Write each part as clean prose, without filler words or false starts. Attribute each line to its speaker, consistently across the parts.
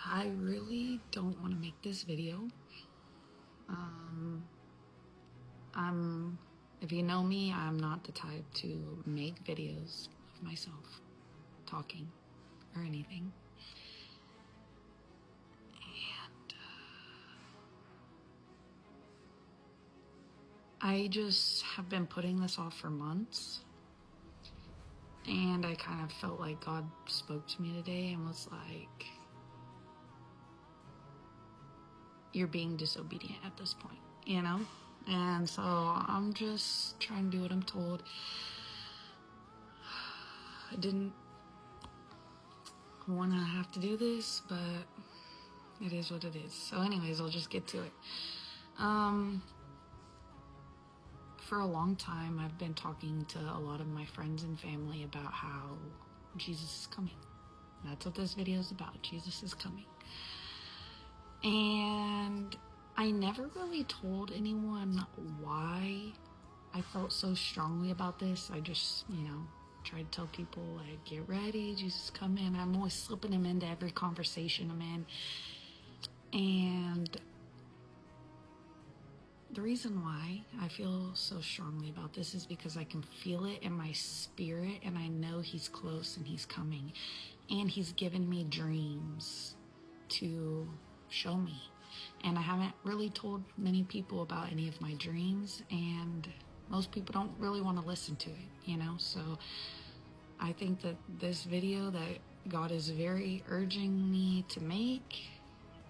Speaker 1: I really don't want to make this video. If you know me, I'm not the type to make videos of myself talking or anything. And I just have been putting this off for months. And I kind of felt like God spoke to me today and was like, you're being disobedient at this point, you know? And so I'm just trying to do what I'm told. I didn't want to have to do this, but it is what it is. So anyways, I'll just get to it. For a long time, I've been talking to a lot of my friends and family about how Jesus is coming. That's what this video is about. Jesus is coming. And I never really told anyone why I felt so strongly about this. I just, tried to tell people, like, get ready, Jesus is coming. I'm always slipping him into every conversation I'm in. And the reason why I feel so strongly about this is because I can feel it in my spirit, and I know he's close and he's coming. And he's given me dreams to show me. And I haven't really told many people about any of my dreams, and most people don't really want to listen to it, So I think that this video that God is very urging me to make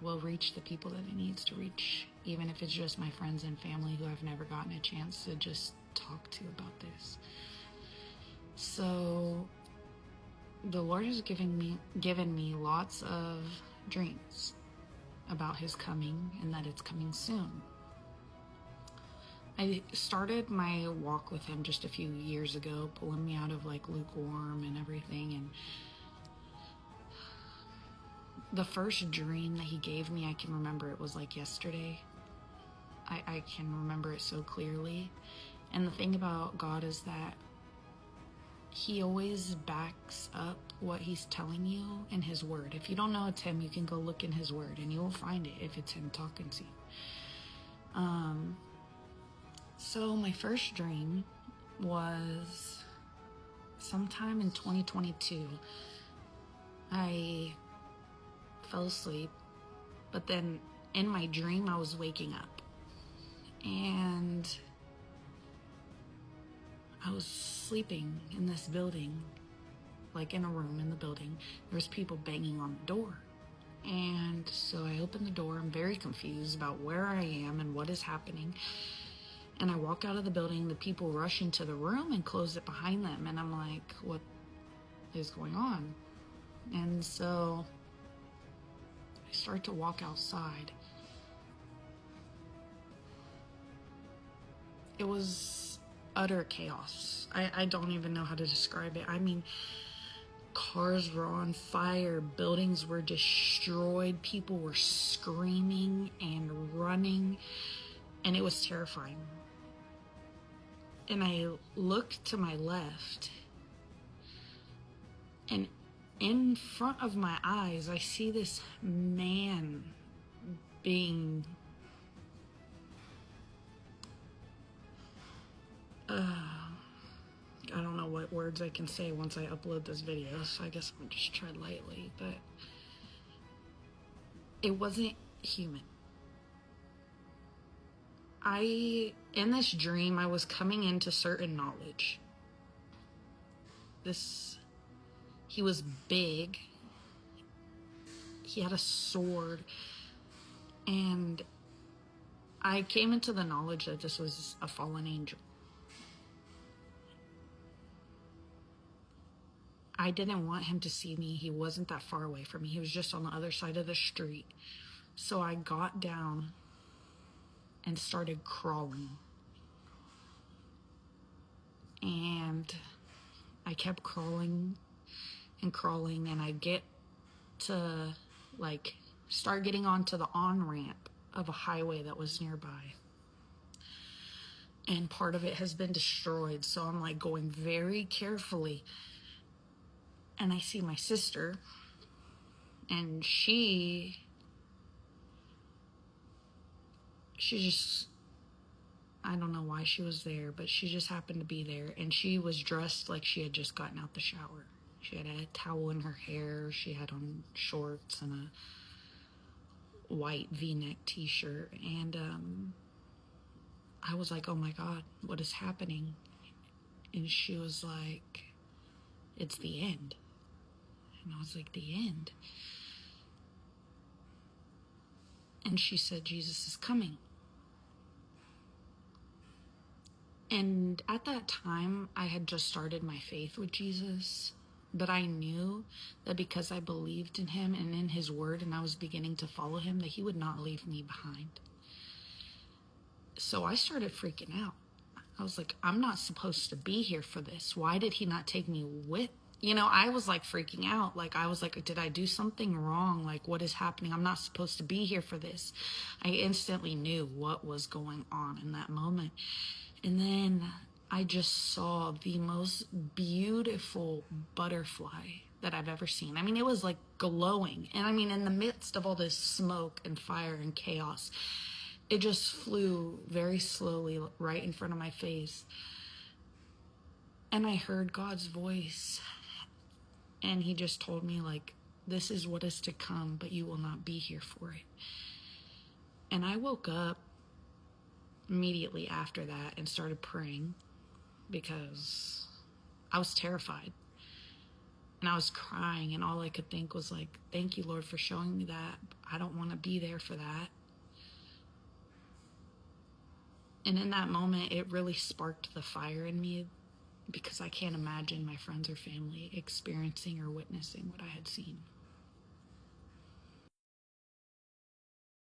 Speaker 1: will reach the people that it needs to reach, even if it's just my friends and family who I've never gotten a chance to just talk to about this. So the Lord has given me lots of dreams about his coming and that it's coming soon. I started my walk with him just a few years ago, pulling me out of like lukewarm and everything. And the first dream that he gave me, I can remember it was like yesterday. I can remember it so clearly. And the thing about God is that he always backs up what he's telling you in his word. If you don't know it's him, you can go look in his word and you will find it if it's him talking to you. So my first dream was sometime in 2022. I fell asleep, but then in my dream I was waking up, and I was sleeping in this building, like in a room in the building. There was people banging on the door. And so I opened the door. I'm very confused about where I am and what is happening. And I walk out of the building. The people rush into the room and close it behind them. And I'm like, what is going on? And so I start to walk outside. It was utter chaos. I don't even know how to describe it. I mean, cars were on fire, buildings were destroyed, people were screaming and running, and it was terrifying. And I looked to my left, and in front of my eyes, I see this man being I don't know what words I can say once I upload this video, so I guess I'm gonna just tread lightly, but it wasn't human. In this dream, I was coming into certain knowledge. He was big, he had a sword, and I came into the knowledge that this was a fallen angel. I didn't want him to see me. He wasn't that far away from me. He was just on the other side of the street. So I got down and started crawling. And I kept crawling, and I get to start getting onto the on-ramp of a highway that was nearby. And part of it has been destroyed. So I'm going very carefully. And I see my sister And she just, I don't know why she was there, but she just happened to be there. And she was dressed like she had just gotten out the shower. She had a towel in her hair. She had on shorts and a white V-neck t-shirt. And I was like, oh my God, what is happening? And she was like, it's the end. And I was like, the end? And she said, Jesus is coming. And at that time, I had just started my faith with Jesus, but I knew that because I believed in him and in his word, and I was beginning to follow him, that he would not leave me behind. So I started freaking out. I was like, I'm not supposed to be here for this. Why did he not take me with? I was like freaking out. Like, I was like, did I do something wrong? Like, what is happening? I'm not supposed to be here for this. I instantly knew what was going on in that moment. And then I just saw the most beautiful butterfly that I've ever seen. I mean, it was like glowing. And I mean, in the midst of all this smoke and fire and chaos, it just flew very slowly right in front of my face. And I heard God's voice. And he just told me, like, this is what is to come, but you will not be here for it. And I woke up immediately after that and started praying because I was terrified. And I was crying, and all I could think was like, thank you, Lord, for showing me that. I don't want to be there for that. And in that moment, it really sparked the fire in me, because I can't imagine my friends or family experiencing or witnessing what I had seen.